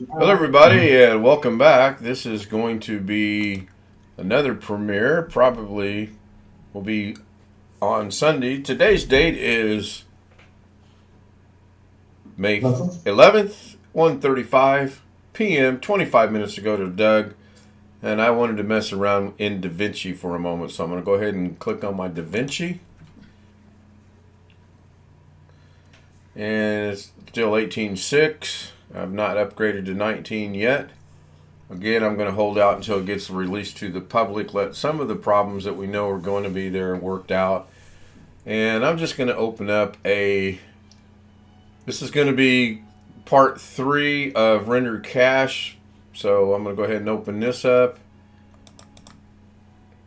Hello, everybody, and welcome back. This is going to be another premiere. Probably will be on Sunday. Today's date is May 11th, 1:35 p.m., 25 minutes ago to Doug. And I wanted to mess around in DaVinci for a moment, so I'm going to go ahead and click on my DaVinci. And it's still 18.6. I've not upgraded to 19 yet. Again, I'm going to hold out until it gets released to the public. Let some of the problems that we know are going to be there worked out. And I'm just going to open up this is going to be part 3 of rendered cache. So I'm going to go ahead and open this up.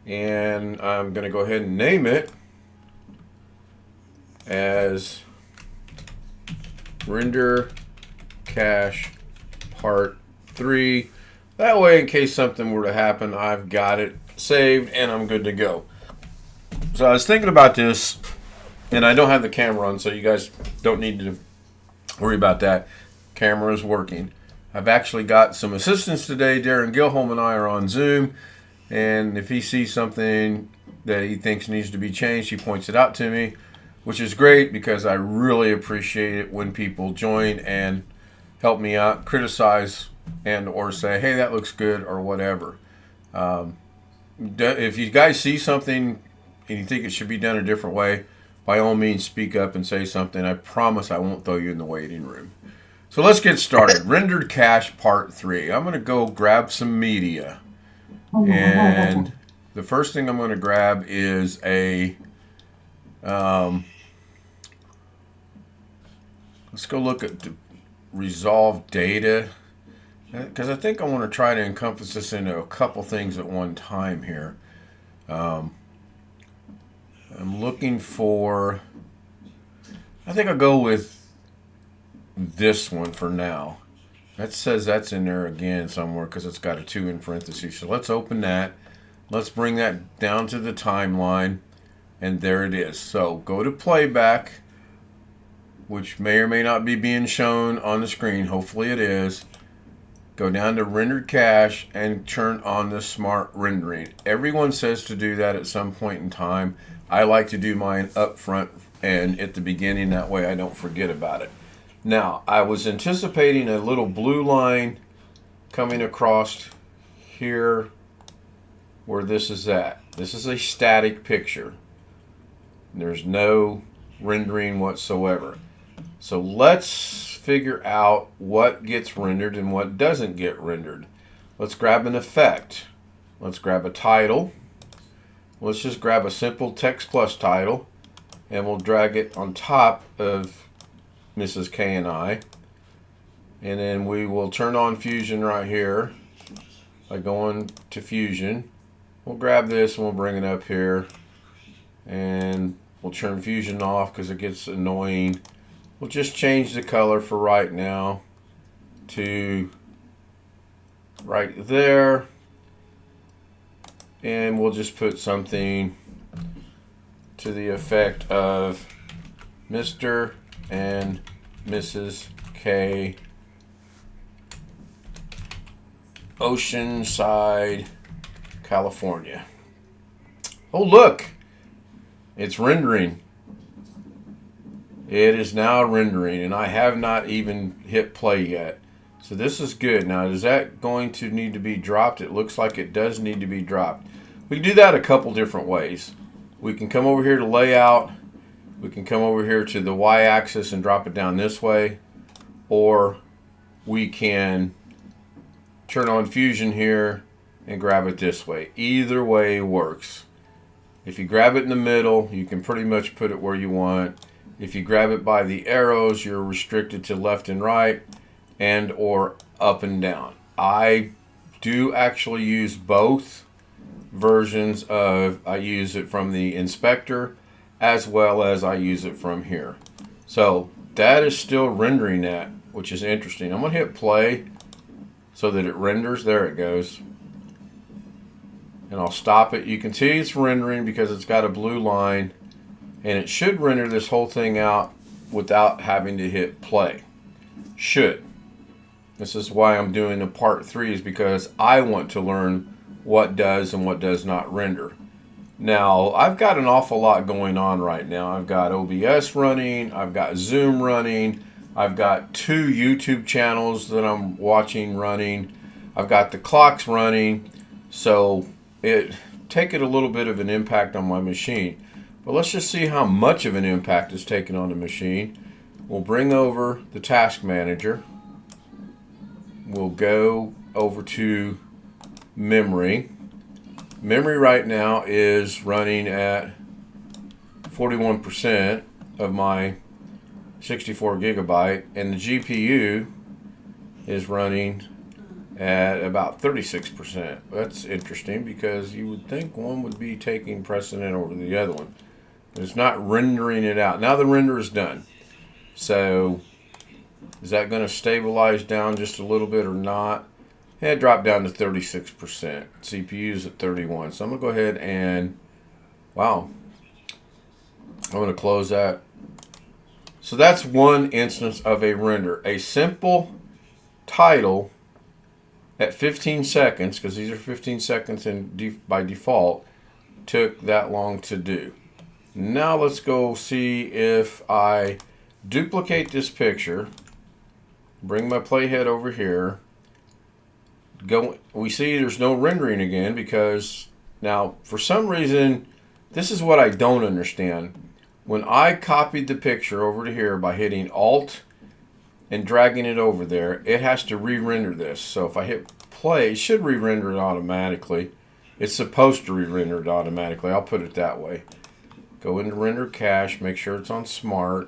And I'm going to go ahead and name it as render cache part 3. That way, in case something were to happen, I've got it saved and I'm good to go. So I was thinking about this, and I don't have the camera on, so you guys don't need to worry about that. Camera is working. I've actually got some assistants today. Darren Gilholm and I are on Zoom, and if he sees something that he thinks needs to be changed, he points it out to me, which is great because I really appreciate it when people join and help me out, criticize, and or say, hey, that looks good, or whatever. If you guys see something and you think it should be done a different way, by all means speak up and say something. I promise I won't throw you in the waiting room. So let's get started. Rendered cache part 3. I'm going to go grab some media. And the first thing I'm going to grab is a... let's go look at the resolve data, because I think I want to try to encompass this into a couple things at one time here. I'm looking for, I think I'll go with this one for now. That says that's in there again somewhere because it's got a 2 in parentheses. So let's open that. Let's bring that down to the timeline, and there it is. So go to playback, which may or may not be being shown on the screen. Hopefully it is. Go down to rendered cache and turn on the smart rendering. Everyone says to do that at some point in time. I like to do mine up front and at the beginning. That way I don't forget about it. Now, I was anticipating a little blue line coming across here where this is at. This is a static picture. There's no rendering whatsoever. So let's figure out what gets rendered and what doesn't get rendered. Let's grab an effect. Let's grab a title. Let's just grab a simple text plus title, and we'll drag it on top of Mrs. K and I. And then we will turn on Fusion right here by going to Fusion. We'll grab this and we'll bring it up here. And we'll turn Fusion off because it gets annoying. We'll just change the color for right now to right there. And we'll just put something to the effect of Mr. and Mrs. K, Oceanside, California. Oh, look! It's rendering. It is now rendering, and I have not even hit play yet. So this is good. Now, is that going to need to be dropped? It looks like it does need to be dropped. We can do that a couple different ways. We can come over here to layout. We can come over here to the y-axis and drop it down this way. Or we can turn on Fusion here and grab it this way. Either way works. If you grab it in the middle, you can pretty much put it where you want. If you grab it by the arrows, you're restricted to left and right and or up and down. I do actually use both versions of, I use it from the inspector as well as I use it from here. So that is still rendering that, which is interesting. I'm going to hit play so that it renders. There it goes. and I'll stop it. You can see it's rendering because it's got a blue line, and it should render this whole thing out without having to hit play. Should. This is why I'm doing a part 3, is because I want to learn what does and what does not render. Now, I've got an awful lot going on right now. I've got OBS running, I've got Zoom running, I've got 2 YouTube channels that I'm watching running, I've got the clocks running, so it taken a little bit of an impact on my machine. But let's just see how much of an impact it's taken on the machine. We'll bring over the task manager. We'll go over to memory. Memory right now is running at 41% of my 64 gigabyte, and the GPU is running at about 36%. That's interesting because you would think one would be taking precedent over the other one. But it's not rendering it out. Now the render is done. So is that going to stabilize down just a little bit or not? It dropped down to 36%. CPU's at 31. So I'm going to go ahead and, wow, I'm going to close that. So that's one instance of a render. A simple title at 15 seconds, because these are 15 seconds by default, took that long to do. Now let's go see if I duplicate this picture, bring my playhead over here. We see there's no rendering again because now for some reason, this is what I don't understand. When I copied the picture over to here by hitting Alt and dragging it over there, it has to re-render this. So if I hit play, it should re-render it automatically. It's supposed to re-render it automatically. I'll put it that way. Go into render cache, make sure it's on smart,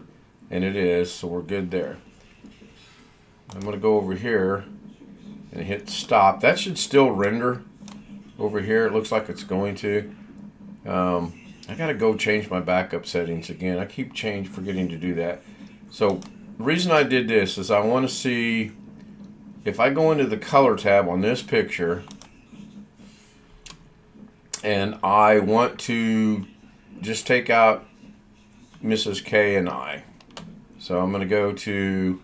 and it is, so we're good there. I'm going to go over here and hit stop. That should still render over here. It looks like it's going to. I got to go change my backup settings again. I keep forgetting to do that. So the reason I did this is I want to see if I go into the color tab on this picture and I want to just take out Mrs. K and I. So I'm going to go to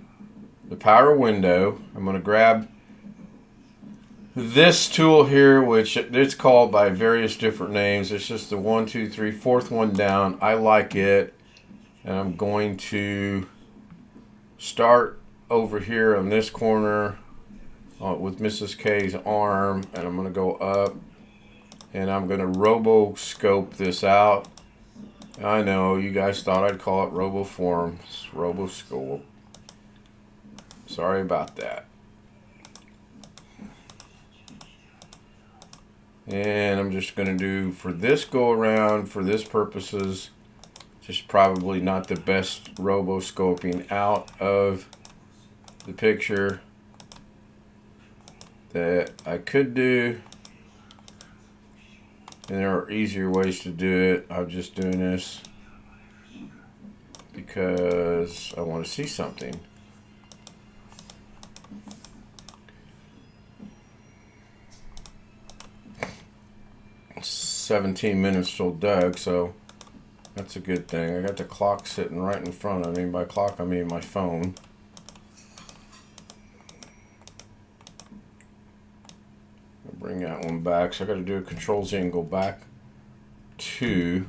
the power window. I'm going to grab this tool here, which it's called by various different names. It's just the 1, 2, 3, fourth one down. I like it. And I'm going to start over here on this corner with Mrs. K's arm. And I'm going to go up. And I'm going to robo-scope this out. I know, you guys thought I'd call it robo-form. It's robo-scope. Sorry about that. And I'm just going to do, for this go-around, for this purposes, just probably not the best robo-scoping out of the picture that I could do. And there are easier ways to do it. I'm just doing this because I want to see something. It's 17 minutes till Doug, so that's a good thing. I got the clock sitting right in front of me. By clock, I mean my phone. Bring that one back. So I got to do a Control-Z and go back to.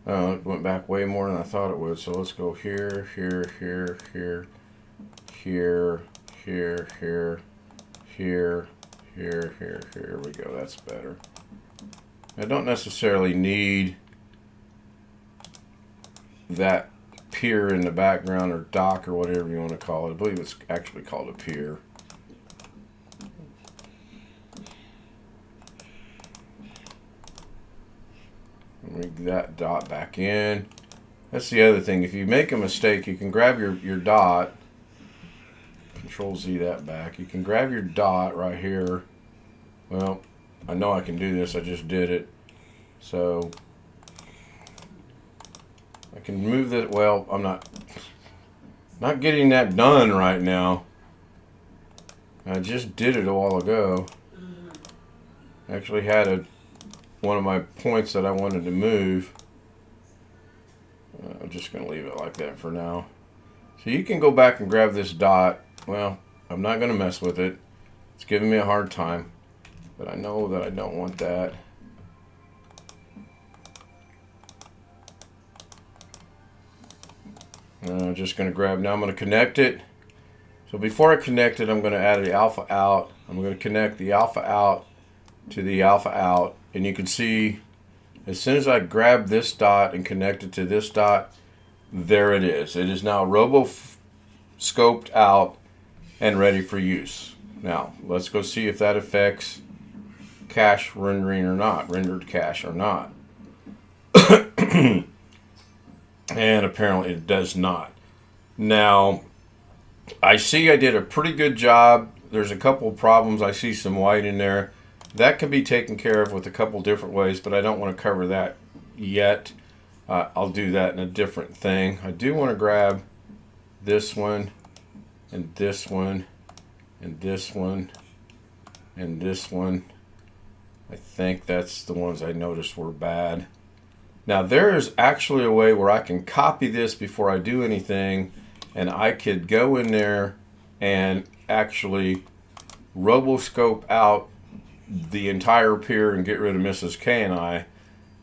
Oh, it went back way more than I thought it would. So let's go here, here, here, here, here, here, here, here, here, here. Here we go. That's better. I don't necessarily need that pier in the background or dock or whatever you want to call it. I believe it's actually called a pier. Bring that dot back in. That's the other thing. If you make a mistake, you can grab your dot. Control-Z that back. You can grab your dot right here. Well, I know I can do this. I just did it. So I can move that. Well, I'm not getting that done right now. I just did it a while ago. Actually had one of my points that I wanted to move. I'm just going to leave it like that for now. So you can go back and grab this dot. Well, I'm not going to mess with it. It's giving me a hard time. But I know that I don't want that. I'm just going to grab, now I'm going to connect it. So before I connect it, I'm going to add the alpha out. I'm going to connect the alpha out to the alpha out. And you can see, as soon as I grab this dot and connect it to this dot, there it is. It is now robo-scoped out and ready for use. Now, let's go see if that affects cache rendering or not, rendered cache or not. And apparently it does not. Now, I see I did a pretty good job. There's a couple of problems. I see some white in there. That can be taken care of with a couple different ways, but I don't want to cover that yet. I'll do that in a different thing. I do want to grab this one, and this one, and this one, and this one. I think that's the ones I noticed were bad. Now there is actually a way where I can copy this before I do anything, and I could go in there and actually roboscope out the entire pier and get rid of Mrs. K and I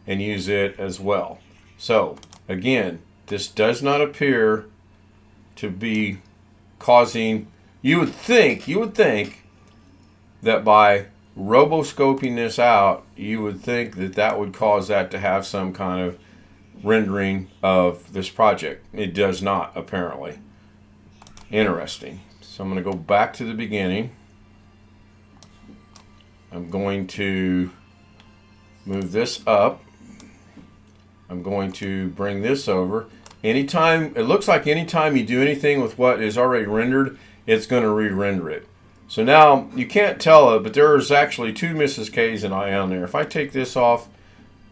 and use it as well. So again, this does not appear to be causing, you would think that by roboscoping this out, you would think that that would cause that to have some kind of rendering of this project. It does not, apparently. Interesting. So I'm going to go back to the beginning. I'm going to move this up. I'm going to bring this over. Anytime, it looks like anytime you do anything with what is already rendered, it's going to re-render it. So now, you can't tell it, but there's actually two Mrs. K's and I on there. If I take this off,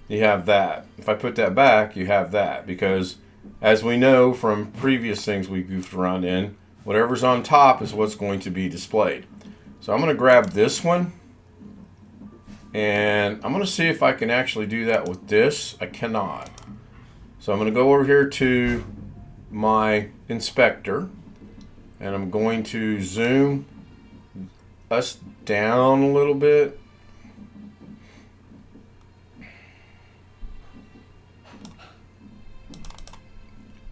you have that. If I put that back, you have that. Because, as we know from previous things we goofed around in, whatever's on top is what's going to be displayed. So I'm going to grab this one. And I'm going to see if I can actually do that with this. I cannot. So I'm going to go over here to my inspector. And I'm going to zoom us down a little bit.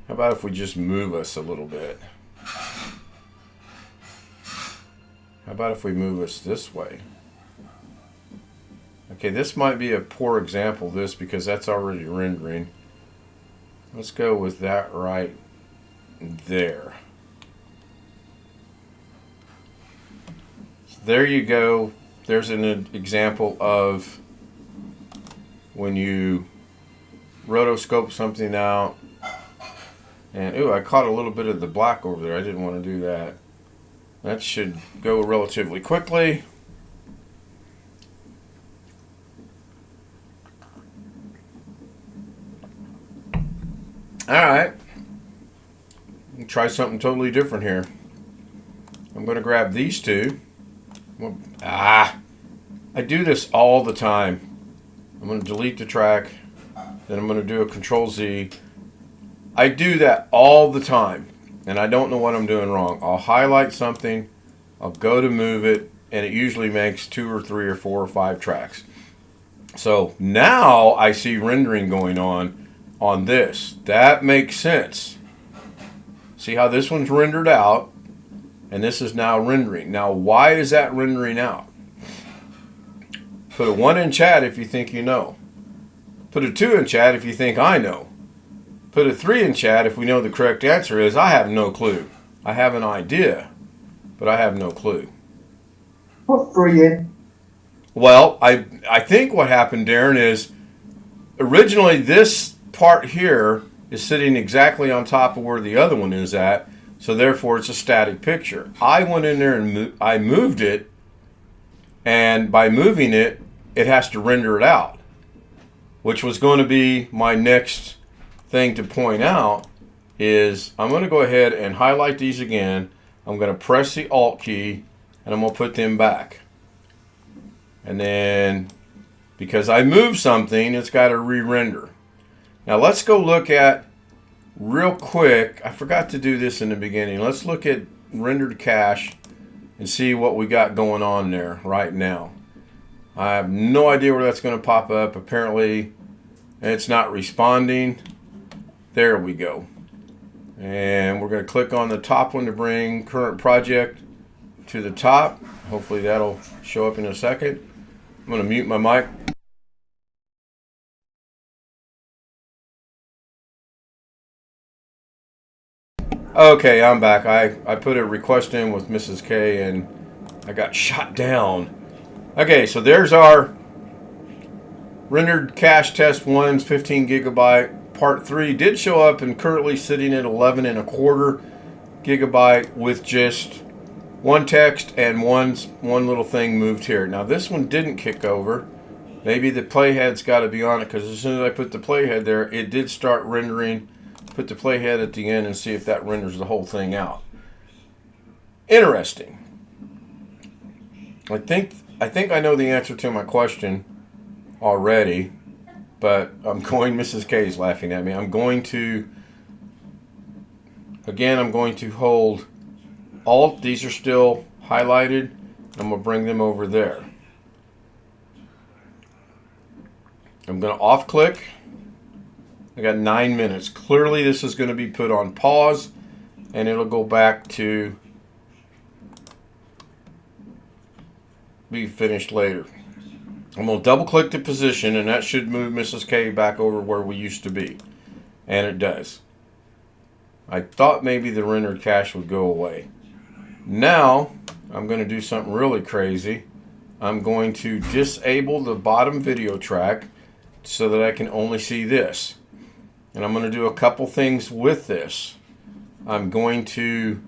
How about if we just move us a little bit? How about if we move us this way? Okay, this might be a poor example of this because that's already rendering. Let's go with that right there. There you go. There's an example of when you rotoscope something out. And, ooh, I caught a little bit of the black over there. I didn't want to do that. That should go relatively quickly. Alright. Try something totally different here. I'm going to grab these two. I do this all the time. I'm going to delete the track. Then I'm going to do a Control-Z. I do that all the time. And I don't know what I'm doing wrong. I'll highlight something. I'll go to move it. And it usually makes 2 or 3 or 4 or 5 tracks. So now I see rendering going on this. That makes sense. See how this one's rendered out. And this is now rendering. Now, why is that rendering out? Put a 1 in chat if you think you know. Put a 2 in chat if you think I know. Put a 3 in chat if we know the correct answer is. I have no clue. I have an idea, but I have no clue. Put 3 in. Well, I think what happened, Darren, is originally this part here is sitting exactly on top of where the other one is at. So therefore, it's a static picture. I went in there and I moved it, and by moving it, it has to render it out, which was going to be my next thing to point out. Is I'm going to go ahead and highlight these again. I'm going to press the Alt key, and I'm going to put them back. And then because I moved something, it's got to re-render. Now let's go look at real quick. I forgot to do this in the beginning. Let's look at rendered cache and see what we got going on there right now. I have no idea where that's going to pop up. Apparently it's not responding. There we go. And we're going to click on the top one to bring current project to the top. Hopefully that'll show up in a second. I'm going to mute my mic. Okay, I'm back. I put a request in with Mrs. K and I got shot down. Okay, so there's our rendered cache test 1's 15 gigabyte. Part 3 did show up and currently sitting at 11 and a quarter gigabyte with just one text and one little thing moved here. Now this one didn't kick over. Maybe the playhead's got to be on it, because as soon as I put the playhead there, it did start rendering. Put the playhead at the end and see if that renders the whole thing out. Interesting. I think I know the answer to my question already, but I'm going, Mrs. K is laughing at me. I'm going to hold Alt. These are still highlighted. I'm going to bring them over there. I'm going to off click. I got 9 minutes. Clearly this is going to be put on pause and it'll go back to be finished later. I'm going to double click the position and that should move Mrs. K back over where we used to be. And it does. I thought maybe the rendered cache would go away. Now I'm going to do something really crazy. I'm going to disable the bottom video track so that I can only see this. And I'm going to do a couple things with this. I'm going to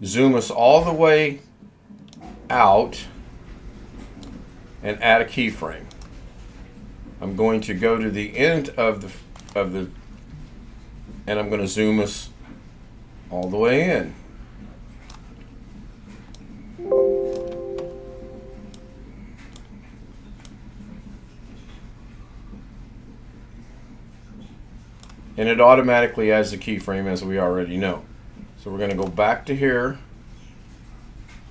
zoom us all the way out and add a keyframe. I'm going to go to the end of the and I'm going to zoom us all the way in. And it automatically adds the keyframe, as we already know. So we're going to go back to here.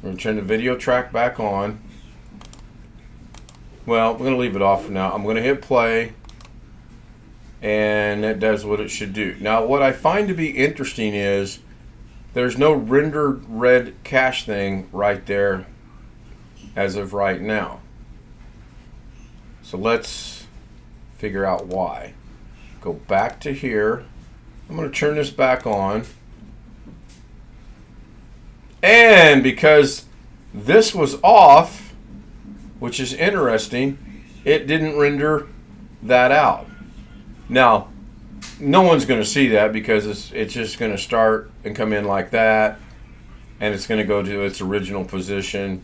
We're going to turn the video track back on. Well, we're going to leave it off for now. I'm going to hit play. And it does what it should do. Now, what I find to be interesting is there's no rendered red cache thing right there as of right now. So let's figure out why. Go back to here. I'm going to turn this back on. And because this was off, which is interesting, it didn't render that out. Now, no one's going to see that because it's just going to start and come in like that. And it's going to go to its original position.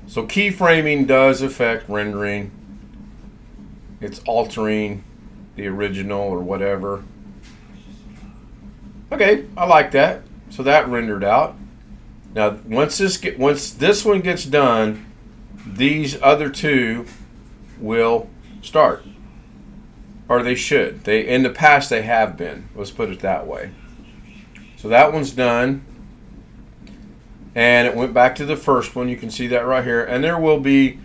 So keyframing does affect rendering. It's altering the original or whatever. Okay, I like that. So that rendered out. Now once this one gets done, these other two will start. Or they should. They in the past they have been. Let's put it that way. So that one's done. And it went back to the first one. You can see that right here. And there will be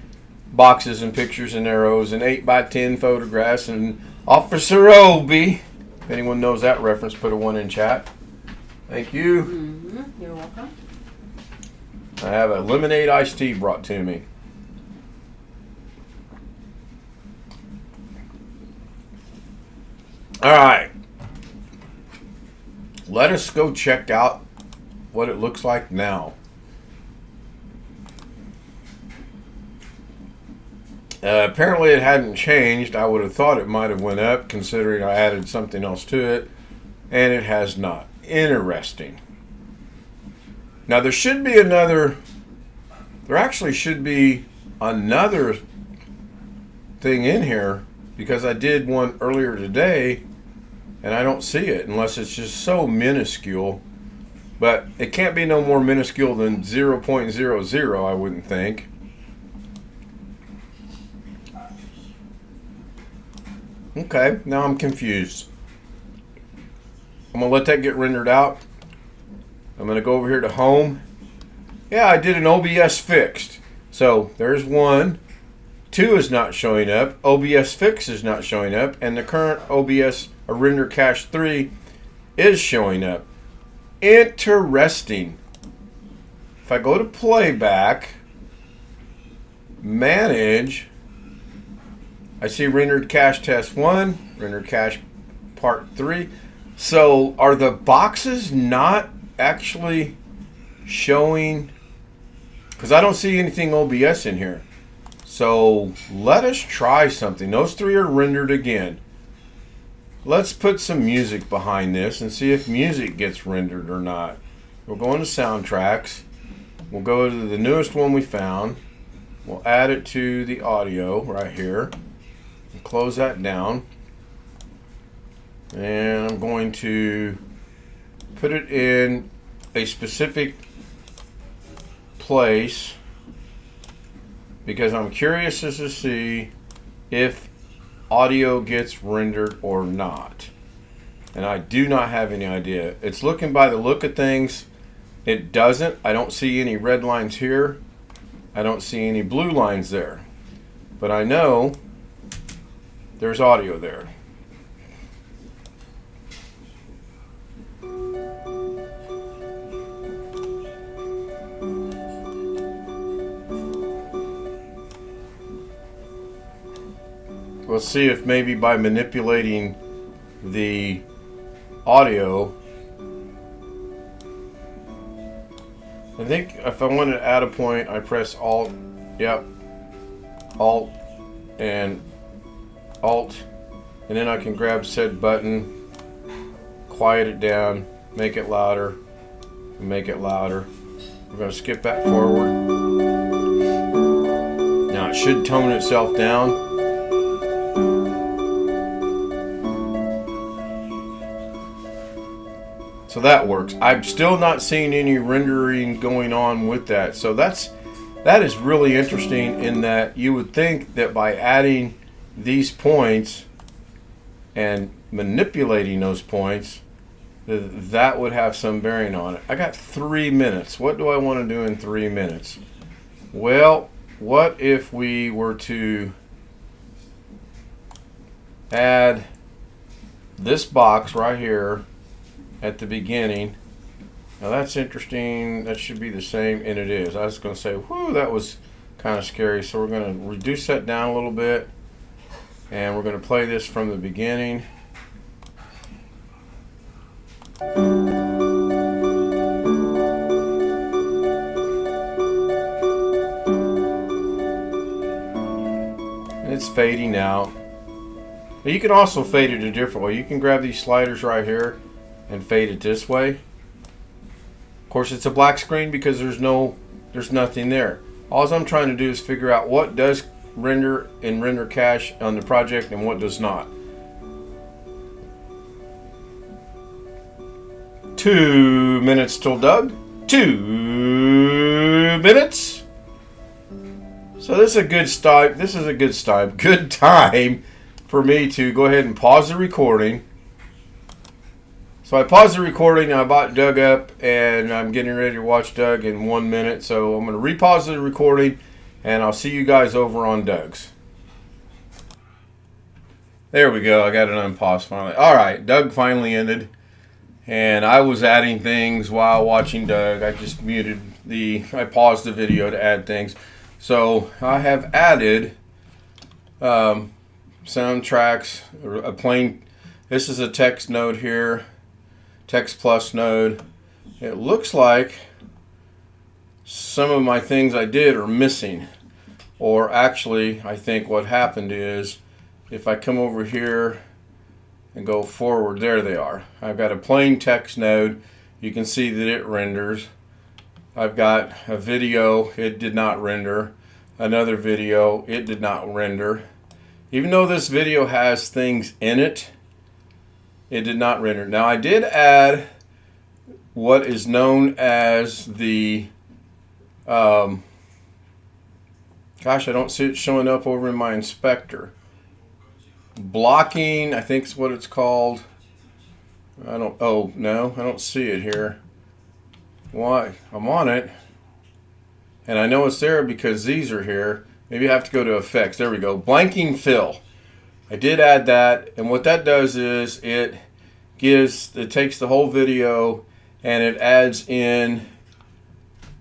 boxes and pictures and arrows and 8x10 photographs and Officer Obi. If anyone knows that reference, put a 1 in chat. Thank you. Mm-hmm. You're welcome. I have a lemonade iced tea brought to me. All right. Let us go check out what it looks like now. Apparently it hadn't changed. I would have thought it might have went up considering I added something else to it, and it has not. Interesting. Now there actually should be another thing in here because I did one earlier today and I don't see it unless it's just so minuscule. But it can't be no more minuscule than 0.00, I wouldn't think. Okay, now I'm confused. I'm going to let that get rendered out. I'm going to go over here to home. Yeah, I did an OBS fixed. So there's 1. 2 is not showing up. OBS fix is not showing up. And the current OBS or render cache 3 is showing up. Interesting. If I go to playback, manage, I see rendered cache test 1, rendered cache part 3. So are the boxes not actually showing? Because I don't see anything OBS in here. So let us try something. Those 3 are rendered again. Let's put some music behind this and see if music gets rendered or not. We'll go into soundtracks. We'll go to the newest one we found. We'll add it to the audio right here. And close that down. And I'm going to put it in a specific place because I'm curious as to see if audio gets rendered or not. And I do not have any idea. It's looking by the look of things. It doesn't. I don't see any red lines here. I don't see any blue lines there. But I know there's audio there. We'll see if maybe by manipulating the audio, I think if I want to add a point, I press Alt, yep, Alt, and Alt, and then I can grab said button, quiet it down, make it louder, and make it louder. We're going to skip that forward. Now it should tone itself down. So that works. I'm still not seeing any rendering going on with that. So that is really interesting in that you would think that by adding these points and manipulating those points, that would have some bearing on it. I got 3 minutes. What do I want to do in 3 minutes? Well, what if we were to add this box right here at the beginning? Now that's interesting. That should be the same, and it is. I was going to say, whoo, that was kind of scary. So we're going to reduce that down a little bit, and we're going to play this from the beginning. And it's fading out. But you can also fade it a different way. You can grab these sliders right here and fade it this way. Of course, it's a black screen because there's nothing there. All I'm trying to do is figure out what does render in render cache on the project and what does not. 2 minutes till Doug. 2 minutes. So this is a good start. This is a good time for me to go ahead and pause the recording. So I paused the recording, I brought Doug up, and I'm getting ready to watch Doug in 1 minute. So I'm going to repause the recording, and I'll see you guys over on Doug's. There we go. I got it unpaused finally. All right, Doug finally ended, and I was adding things while watching Doug. I just I paused the video to add things. So I have added soundtracks, a plain. This is a text node here. Text plus node. It looks like some of my things I did are missing, or actually I think what happened is if I come over here and go forward, there they are. I've got a plain text node. You can see that it renders. I've got a video, it did not render. Another video, it did not render. Even though this video has things in it, it did not render. Now I did add what is known as the, gosh, I don't see it showing up over in my inspector. blocking, I think is what it's called. Oh no, I don't see it here. Why? I'm on it. And I know it's there because these are here. Maybe I have to go to effects. There we go. Blanking fill. I did add that. And what that does is it takes the whole video and it adds in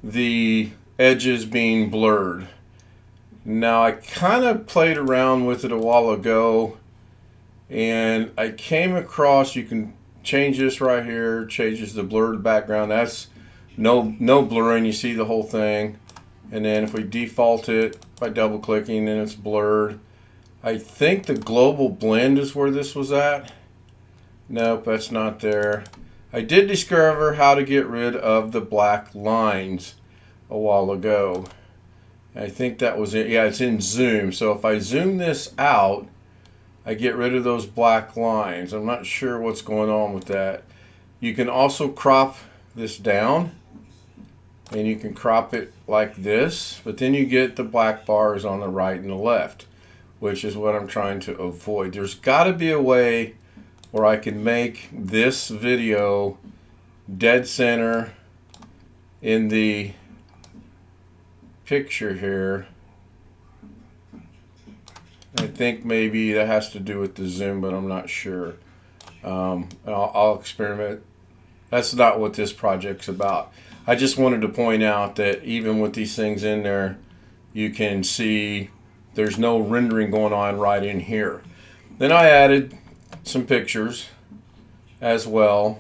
the edges being blurred. Now I kind of played around with it a while ago and I came across, you can change this right here, changes the blurred background. That's no blurring, you see the whole thing. And then if we default it by double clicking, then it's blurred. I think the global blend is where this was at. Nope, that's not there. I did discover how to get rid of the black lines a while ago. I think that was it. Yeah, it's in zoom. So if I zoom this out, I get rid of those black lines. I'm not sure what's going on with that. You can also crop this down. And you can crop it like this, but then you get the black bars on the right and the left, which is what I'm trying to avoid. There's got to be a way where I can make this video dead center in the picture here. I think maybe that has to do with the zoom, but I'm not sure. I'll experiment. That's not what this project's about. I just wanted to point out that even with these things in there, you can see there's no rendering going on right in here. Then I added some pictures as well.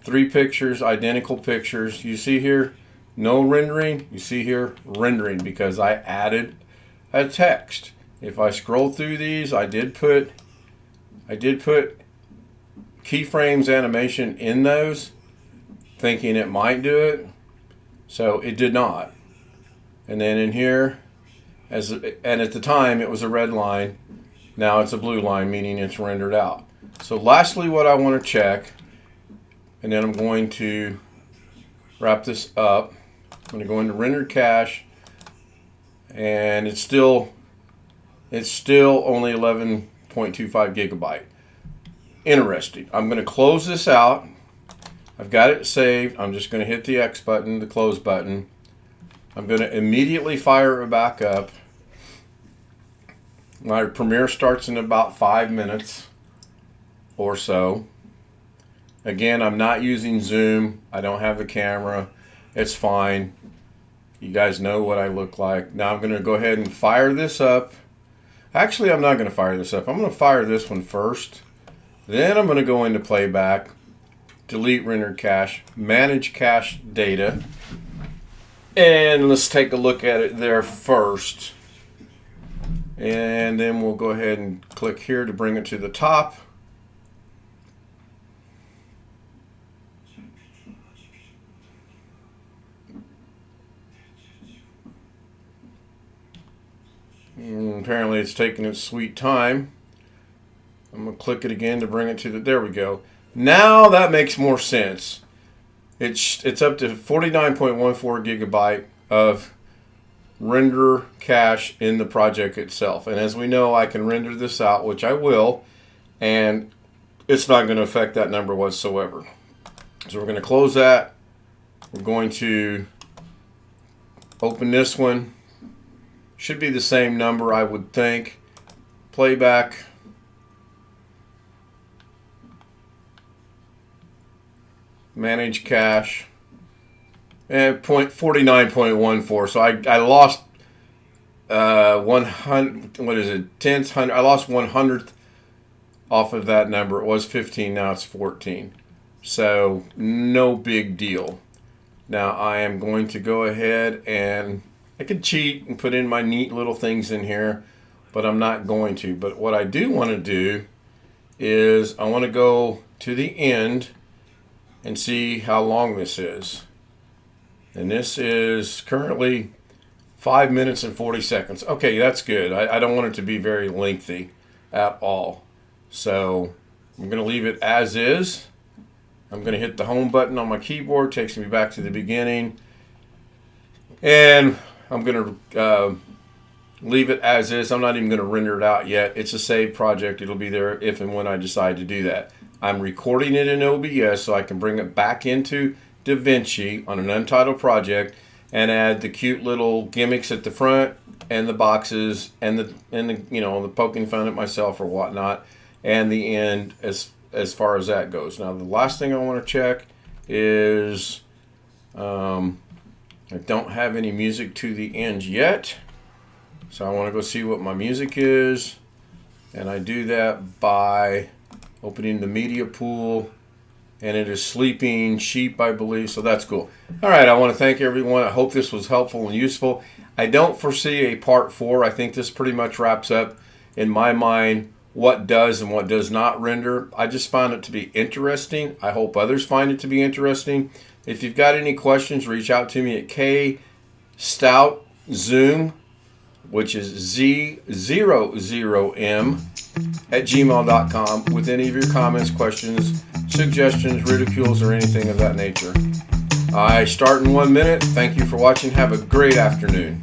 3 pictures, identical pictures. You see here, no rendering. You see here, rendering, because I added a text. If I scroll through these, I did put keyframes animation in those, thinking it might do it, so it did not. And then in here, and at the time it was a red line, now it's a blue line, meaning it's rendered out. So lastly, what I want to check, and then I'm going to wrap this up. I'm going to go into rendered cache, and it's still only 11.25 gigabyte. Interesting. I'm going to close this out. I've got it saved. I'm just going to hit the X button, the close button. I'm going to immediately fire it back up. My Premiere starts in about 5 minutes or so. Again, I'm not using zoom. I don't have the camera. It's fine. You guys know what I look like. Now I'm going to go ahead and fire this up. Actually, I'm not going to fire this up. I'm going to fire this one first. Then I'm going to go into playback. Delete rendered cache, manage cache data, and let's take a look at it there first. And then we'll go ahead and click here to bring it to the top. And apparently it's taking its sweet time. I'm going to click it again to bring it to the, there we go. Now that makes more sense. It's up to 49.14 gigabyte of render cache in the project itself. And as we know, I can render this out, which I will, and it's not going to affect that number whatsoever. So we're going to close that. We're going to open this one. Should be the same number, I would think. Playback. Manage cache, and 49.14. So I lost 100. What is it? Tenths, hundred. I lost 100th off of that number. It was 15. Now it's 14. So no big deal. Now I am going to go ahead and I could cheat and put in my neat little things in here, but I'm not going to. But what I do want to do is I want to go to the end and see how long this is. And this is currently 5 minutes and 40 seconds. Okay, that's good. I don't want it to be very lengthy at all. So I'm going to leave it as is. I'm going to hit the home button on my keyboard, takes me back to the beginning. And I'm going to leave it as is. I'm not even going to render it out yet. It's a saved project. It'll be there if and when I decide to do that. I'm recording it in OBS so I can bring it back into DaVinci on an untitled project and add the cute little gimmicks at the front and the boxes and the the poking fun at myself or whatnot, and the end as far as that goes. Now the last thing I want to check is I don't have any music to the end yet, so I want to go see what my music is, and I do that by opening the media pool, and it is Sleeping Sheep, I believe, so that's cool. All right, I want to thank everyone. I hope this was helpful and useful. I don't foresee a part 4. I think this pretty much wraps up, in my mind, what does and what does not render. I just found it to be interesting. I hope others find it to be interesting. If you've got any questions, reach out to me at kstoutzoom, which is Z00M, at gmail.com with any of your comments, questions, suggestions, ridicules, or anything of that nature. I start in 1 minute. Thank you for watching. Have a great afternoon.